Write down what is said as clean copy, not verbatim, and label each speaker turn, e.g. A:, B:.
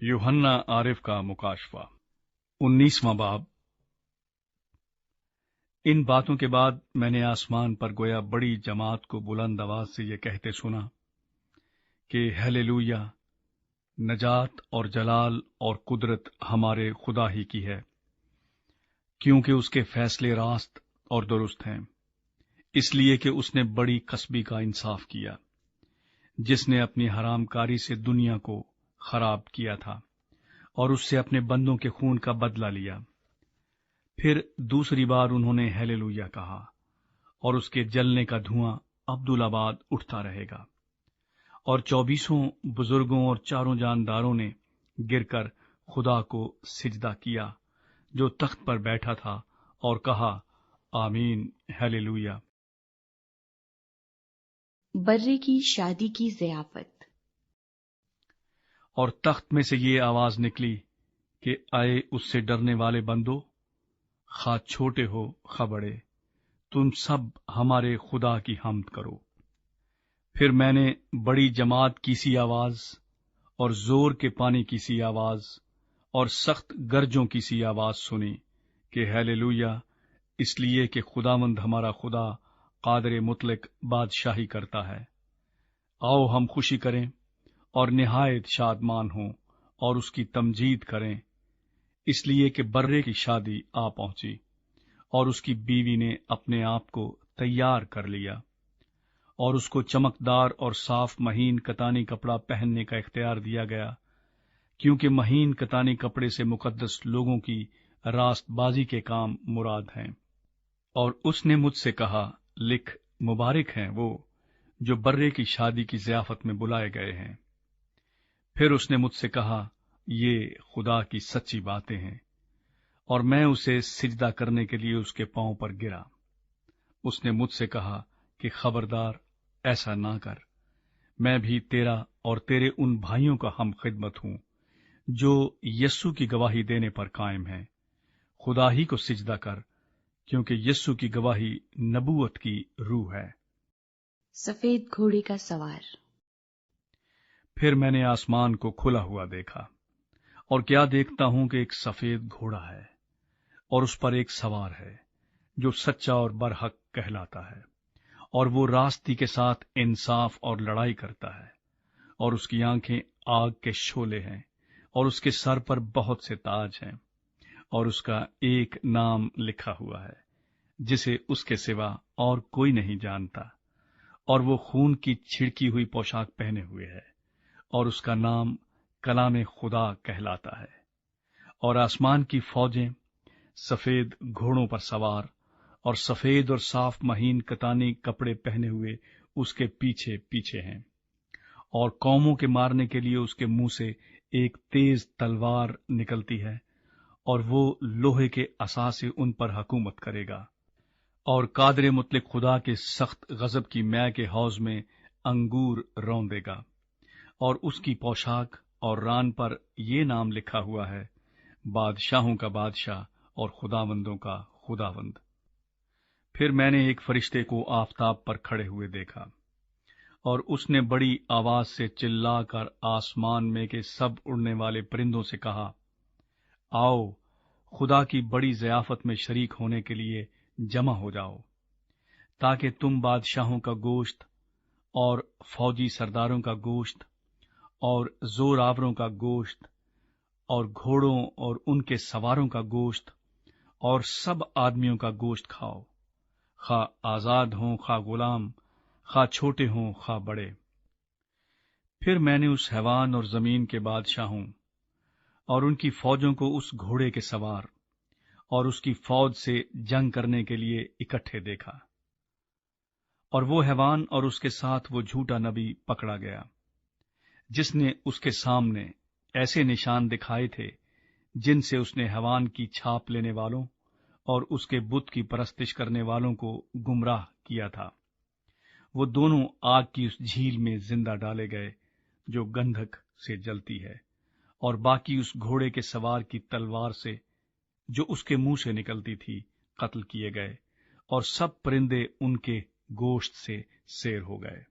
A: यूहन्ना आरिफ का मुकाशफा 19वां बाब। इन बातों के बाद मैंने आसमान पर गोया बड़ी जमात को बुलंद आवाज से ये कहते सुना कि हालेलुया, नजात और जलाल और कुदरत हमारे खुदा ही की है, क्योंकि उसके फैसले रास्त और दुरुस्त हैं, इसलिए कि उसने बड़ी कसबी का इंसाफ किया, जिसने अपनी हरामकारी से दुनिया को खराब किया था और उससे अपने बंदों के खून का बदला लिया। फिर दूसरी बार उन्होंने हालेलुया कहा और उसके जलने का धुआं अब्दुलाबाद उठता रहेगा। और 24 बुजुर्गों और चारों जानदारों ने गिरकर खुदा को सिजदा किया जो तख्त पर बैठा था और कहा, आमीन, हालेलुया।
B: बर्रे की शादी की ज़ियाफत।
A: और तख्त में से ये आवाज निकली कि आए उससे डरने वाले बंदो, खा छोटे हो खा बड़े, तुम सब हमारे खुदा की हम्द करो। फिर मैंने बड़ी जमात की सी आवाज और जोर के पानी की सी आवाज और सख्त गरजों की सी आवाज सुनी कि हालेलुया, इसलिए कि खुदावंद हमारा खुदा कादिर मुतलक बादशाही करता है। आओ हम खुशी करें और निहायत शादमान हों और उसकी तमजीद करें, इसलिए कि बर्रे की शादी आ पहुंची और उसकी बीवी ने अपने आप को तैयार कर लिया और उसको चमकदार और साफ महीन कतानी कपड़ा पहनने का इख्तियार दिया गया, क्योंकि महीन कतानी कपड़े से मुकद्दस लोगों की रास्तबाजी के काम मुराद हैं। और उसने मुझसे कहा, लिख, मुबारक हैं वो जो बर्रे की शादी की ज़ियाफत में बुलाए गए हैं। फिर उसने मुझसे कहा, ये खुदा की सच्ची बातें हैं। और मैं उसे सिजदा करने के लिए उसके पांव पर गिरा। उसने मुझसे कहा कि खबरदार, ऐसा ना कर, मैं भी तेरा और तेरे उन भाइयों का हम खिदमत हूं जो यस्सु की गवाही देने पर कायम हैं। खुदा ही को सिजदा कर, क्योंकि यस्सु की गवाही नबूवत की रूह है।
B: सफेद घोड़े का सवार।
A: फिर मैंने आसमान को खुला हुआ देखा, और क्या देखता हूं कि एक सफेद घोड़ा है और उस पर एक सवार है जो सच्चा और बरहक कहलाता है, और वो रास्ती के साथ इंसाफ और लड़ाई करता है। और उसकी आंखें आग के शोले हैं और उसके सर पर बहुत से ताज हैं, और उसका एक नाम लिखा हुआ है जिसे उसके सिवा और कोई नहीं जानता। और वो खून की छिड़की हुई पोशाक पहने हुए है, और उसका नाम कलाम खुदा कहलाता है। और आसमान की फौजें सफेद घोड़ों पर सवार और सफेद और साफ महीन कतानी कपड़े पहने हुए उसके पीछे पीछे हैं। और कौमों के मारने के लिए उसके मुंह से एक तेज तलवार निकलती है, और वो लोहे के असा से उन पर हुकूमत करेगा। और कादिर मुतलक खुदा के सख्त गजब की मै के हौज में अंगूर रौंदेगा। और उसकी पोशाक और रान पर ये नाम लिखा हुआ है, बादशाहों का बादशाह और खुदावंदों का खुदावंद। फिर मैंने एक फरिश्ते को आफताब पर खड़े हुए देखा, और उसने बड़ी आवाज से चिल्लाकर आसमान में के सब उड़ने वाले परिंदों से कहा, आओ खुदा की बड़ी ज़ियाफत में शरीक होने के लिए जमा हो जाओ, ताकि तुम बादशाहों का गोश्त और फौजी सरदारों का गोश्त और जोरावरों का गोश्त और घोड़ों और उनके सवारों का गोश्त और सब आदमियों का गोश्त खाओ, खा आजाद हों खा गुलाम, खा छोटे हों खा बड़े। फिर मैंने उस हैवान और जमीन के बादशाहों और उनकी फौजों को उस घोड़े के सवार और उसकी फौज से जंग करने के लिए इकट्ठे देखा। और वो हैवान और उसके साथ वो झूठा नबी पकड़ा गया, जिसने उसके सामने ऐसे निशान दिखाए थे जिनसे उसने हैवान की छाप लेने वालों और उसके बुत की परस्तिश करने वालों को गुमराह किया था। वो दोनों आग की उस झील में जिंदा डाले गए जो गंधक से जलती है, और बाकी उस घोड़े के सवार की तलवार से जो उसके मुंह से निकलती थी कत्ल किए गए, और सब परिंदे उनके गोश्त से सेर हो गए।